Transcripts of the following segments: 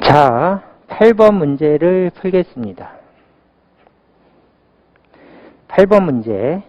자, 8번 문제를 풀겠습니다. 8번 문제.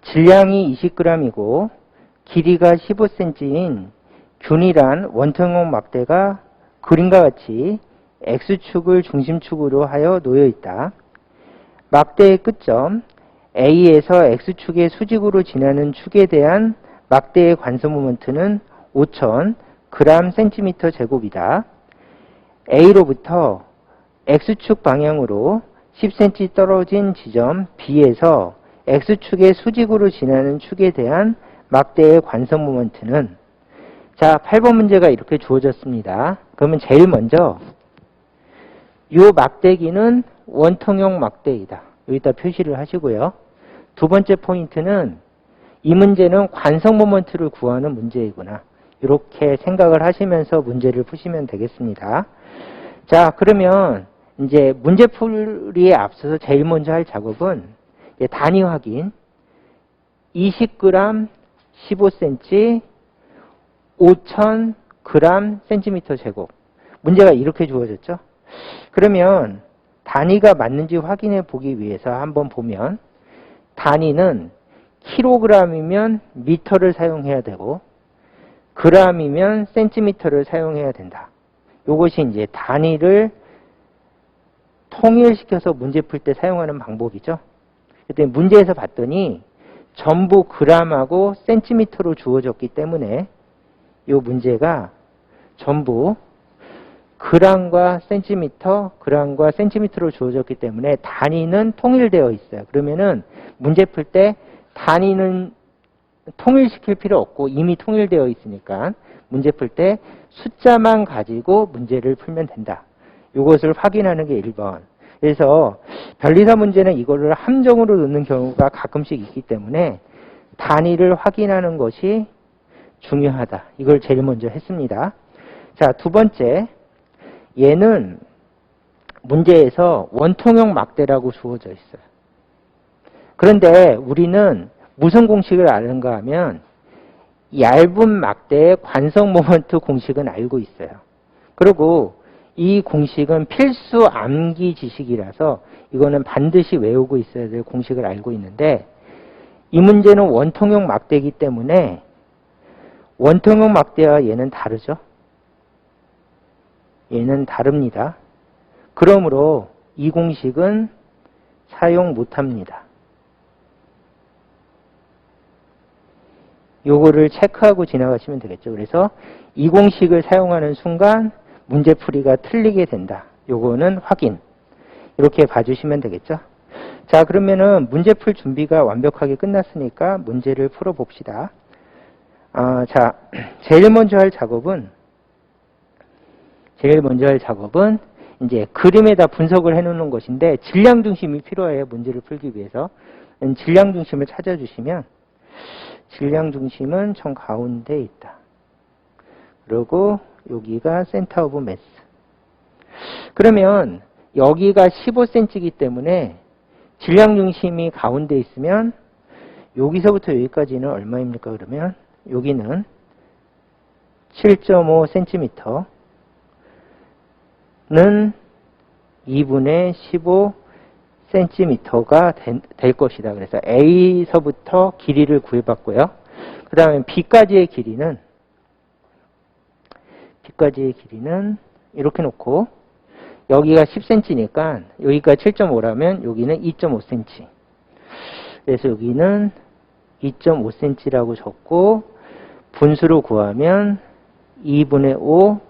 질량이 20g이고 길이가 15cm인 균일한 원통형 막대가 그림과 같이 X축을 중심축으로 하여 놓여 있다. 막대의 끝점 A에서 X축의 수직으로 지나는 축에 대한 막대의 관성 모멘트는 5000g cm/제곱이다. A로부터 X축 방향으로 10cm 떨어진 지점 B에서 X축의 수직으로 지나는 축에 대한 막대의 관성 모멘트는, 자, 8번 문제가 이렇게 주어졌습니다. 그러면 제일 먼저 이 막대기는 원통형 막대이다. 여기다 표시를 하시고요. 두 번째 포인트는 이 문제는 관성 모멘트를 구하는 문제이구나. 이렇게 생각을 하시면서 문제를 푸시면 되겠습니다. 자, 그러면 이제 문제풀이에 앞서서 제일 먼저 할 작업은 단위 확인. 20g 15cm 5000g cm/제곱. 문제가 이렇게 주어졌죠. 그러면 단위가 맞는지 확인해 보기 위해서 한번 보면, 단위는 kg이면 미터를 사용해야 되고 g이면 cm를 사용해야 된다. 이것이 이제 단위를 통일시켜서 문제 풀 때 사용하는 방법이죠. 그때 문제에서 봤더니 전부 g하고 cm로 주어졌기 때문에 이 문제가 전부 g과 cm로 주어졌기 때문에 단위는 통일되어 있어요. 그러면은 문제 풀 때 단위는 통일시킬 필요 없고 이미 통일되어 있으니까 문제 풀 때 숫자만 가지고 문제를 풀면 된다. 이것을 확인하는 게 1번. 그래서 변리사 문제는 이거를 함정으로 넣는 경우가 가끔씩 있기 때문에 단위를 확인하는 것이 중요하다. 이걸 제일 먼저 했습니다. 자, 두 번째. 얘는 문제에서 원통형 막대라고 주어져 있어요. 그런데 우리는 무슨 공식을 아는가 하면 얇은 막대의 관성 모멘트 공식은 알고 있어요. 그리고 이 공식은 필수 암기 지식이라서 이거는 반드시 외우고 있어야 될 공식을 알고 있는데, 이 문제는 원통형 막대이기 때문에 원통형 막대와 얘는 다르죠. 얘는 다릅니다. 그러므로 이 공식은 사용 못합니다. 요거를 체크하고 지나가시면 되겠죠. 그래서 이 공식을 사용하는 순간 문제풀이가 틀리게 된다. 요거는 확인. 이렇게 봐주시면 되겠죠. 자, 그러면은 문제풀 준비가 완벽하게 끝났으니까 문제를 풀어봅시다. 자, 제일 먼저 할 작업은 이제 그림에다 분석을 해놓는 것인데, 질량 중심이 필요해요. 문제를 풀기 위해서. 질량 중심을 찾아주시면, 질량 중심은 정 가운데 있다. 그리고 여기가 센터 오브 매스. 그러면 여기가 15cm이기 때문에 질량 중심이 가운데 있으면 여기서부터 여기까지는 얼마입니까? 그러면 여기는 7.5cm 는 2분의 15cm가 될 것이다. 그래서 A서부터 길이를 구해봤고요. 그 다음에 B까지의 길이는 이렇게 놓고, 여기가 10cm니까 여기가 7.5라면 여기는 2.5cm. 그래서 여기는 2.5cm라고 적고 분수로 구하면 2분의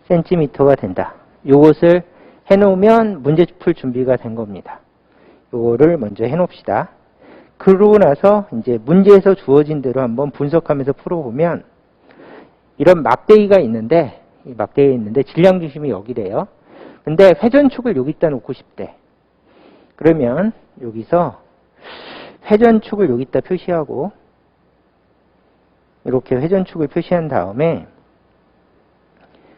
5cm가 된다. 요것을 해놓으면 문제 풀 준비가 된 겁니다. 요거를 먼저 해놓읍시다. 그러고 나서 이제 문제에서 주어진 대로 한번 분석하면서 풀어보면, 이런 막대기가 있는데, 이 막대기가 있는데 질량 중심이 여기래요. 근데 회전축을 여기다 놓고 싶대. 그러면 여기서 회전축을 여기다 표시하고, 이렇게 회전축을 표시한 다음에,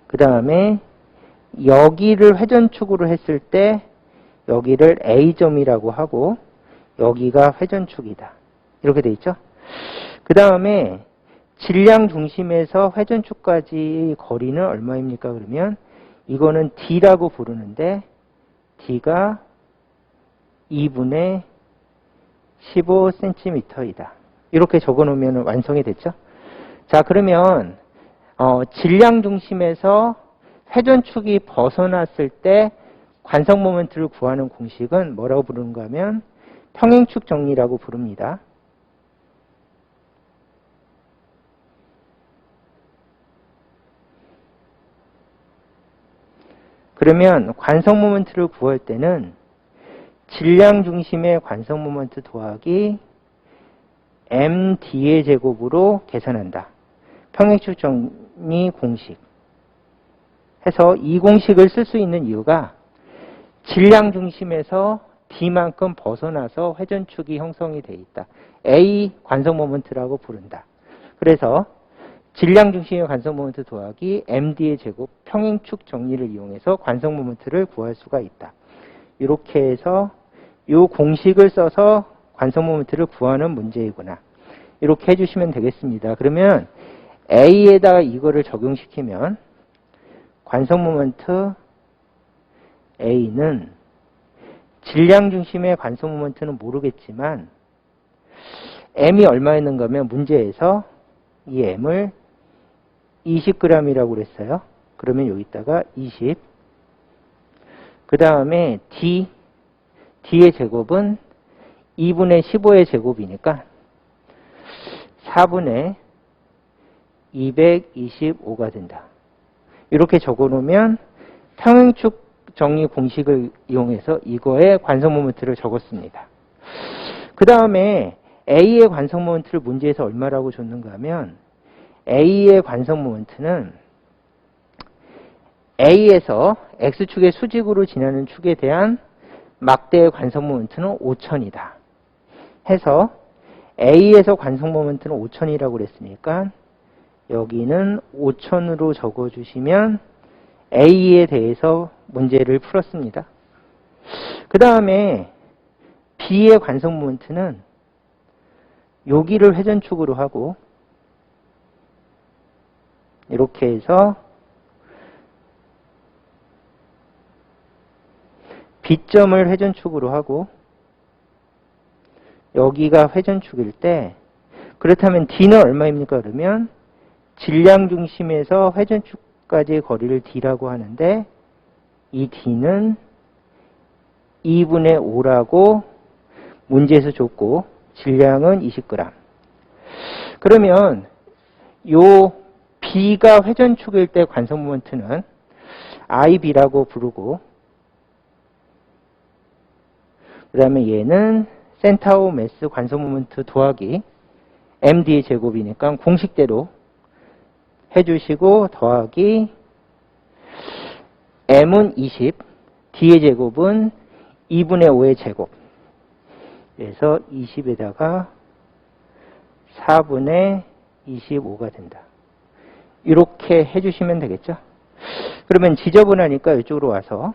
그 다음에 여기를 회전축으로 했을 때 여기를 A점이라고 하고 여기가 회전축이다. 이렇게 돼 있죠. 그 다음에 질량 중심에서 회전축까지 거리는 얼마입니까? 그러면 이거는 D라고 부르는데 D가 2분의 15cm이다. 이렇게 적어놓으면 완성이 됐죠? 자, 그러면 질량 중심에서 회전축이 벗어났을 때 관성 모멘트를 구하는 공식은 뭐라고 부르는가 하면 평행축 정리라고 부릅니다. 그러면 관성 모멘트를 구할 때는 질량 중심의 관성 모멘트 더하기 md의 제곱으로 계산한다. 평행축 정리 공식 해서 이 공식을 쓸 수 있는 이유가 질량 중심에서 D만큼 벗어나서 회전축이 형성이 돼 있다. A 관성 모멘트라고 부른다. 그래서 질량 중심의 관성 모멘트 더하기 md의 제곱 평행축 정리를 이용해서 관성 모멘트를 구할 수가 있다. 이렇게 해서 이 공식을 써서 관성 모멘트를 구하는 문제이구나. 이렇게 해주시면 되겠습니다. 그러면 A에다가 이거를 적용시키면 관성 모멘트 A는 질량 중심의 관성 모멘트는 모르겠지만 M이 얼마였는가 하면 문제에서 이 M을 20g이라고 그랬어요. 그러면 여기다가 20. 그 다음에 D의 제곱은 2분의 15의 제곱이니까 4분의 225가 된다. 이렇게 적어놓으면 평행축 정리 공식을 이용해서 이거의 관성 모멘트를 적었습니다. 그 다음에 A의 관성 모멘트를 문제에서 얼마라고 줬는가 하면 A의 관성 모멘트는 A에서 X축의 수직으로 지나는 축에 대한 막대의 관성 모멘트는 5천이다. 해서 A에서 관성 모멘트는 5천이라고 그랬으니까 여기는 5천으로 적어주시면 A에 대해서 문제를 풀었습니다. 그 다음에 B의 관성 모멘트는 여기를 회전축으로 하고 이렇게 해서 B점을 회전축으로 하고 여기가 회전축일 때 그렇다면 D는 얼마입니까? 그러면 질량 중심에서 회전축까지의 거리를 D라고 하는데 이 D는 2분의 5라고 문제에서 줬고 질량은 20g. 그러면 요 B가 회전축일 때 관성 모멘트는 IB라고 부르고 그 다음에 얘는 센터 오브 매스 관성 모멘트 더하기 MD의 제곱이니까 공식대로 해주시고 더하기 M은 20, D의 제곱은 2분의 5의 제곱. 그래서 20에다가 4분의 25가 된다. 이렇게 해주시면 되겠죠. 그러면 지저분하니까 이쪽으로 와서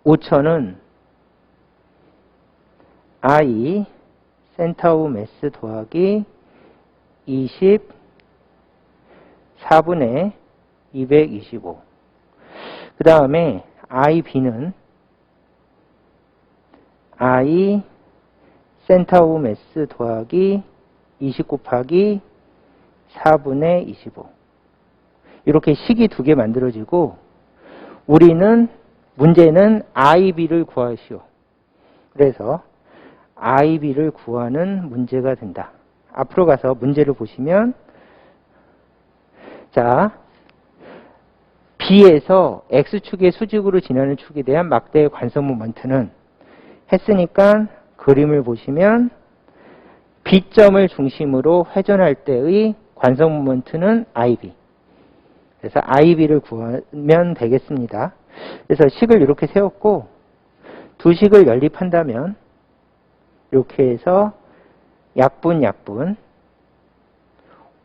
5천은 I 센터 오브 매스 더하기 20 4분의 225. 그 다음에 IB는 I 센터 오브 매스 더하기 20 곱하기 4분의 25. 이렇게 식이 두 개 만들어지고 우리는 문제는 IB를 구하시오. 그래서 IB를 구하는 문제가 된다. 앞으로 가서 문제를 보시면 자, B에서 X축의 수직으로 지나는 축에 대한 막대의 관성 모멘트는 했으니까 그림을 보시면 B점을 중심으로 회전할 때의 관성 모멘트는 IB. 그래서 IB를 구하면 되겠습니다. 그래서 식을 이렇게 세웠고 두 식을 연립한다면 이렇게 해서 약분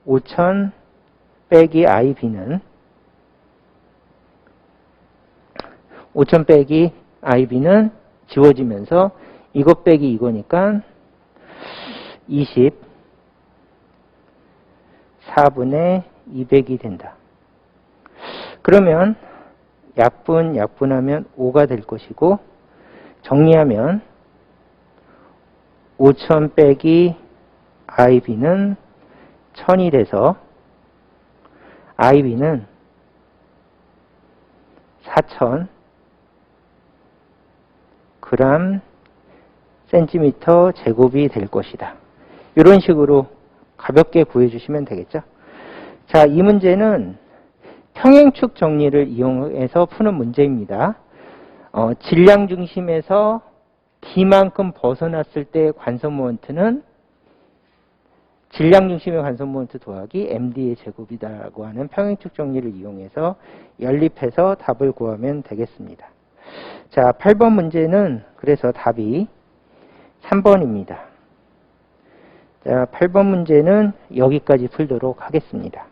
5,000 빼기 IB는 5,000 빼기 IB는 지워지면서 이것 빼기 이거니까 20 4분의 200이 된다. 그러면 약분하면 5가 될 것이고, 정리하면 5000 빼기 IB는 1000이 돼서 IB는 4000 그램 센티미터 제곱이 될 것이다. 이런 식으로 가볍게 구해주시면 되겠죠. 자, 이 문제는 평행축 정리를 이용해서 푸는 문제입니다. 질량 중심에서 D만큼 벗어났을 때 관성 모멘트는 질량 중심의 관성 모멘트 더하기 MD의 제곱이다라고 하는 평행축 정리를 이용해서 연립해서 답을 구하면 되겠습니다. 자, 8번 문제는 그래서 답이 3번입니다. 자, 8번 문제는 여기까지 풀도록 하겠습니다.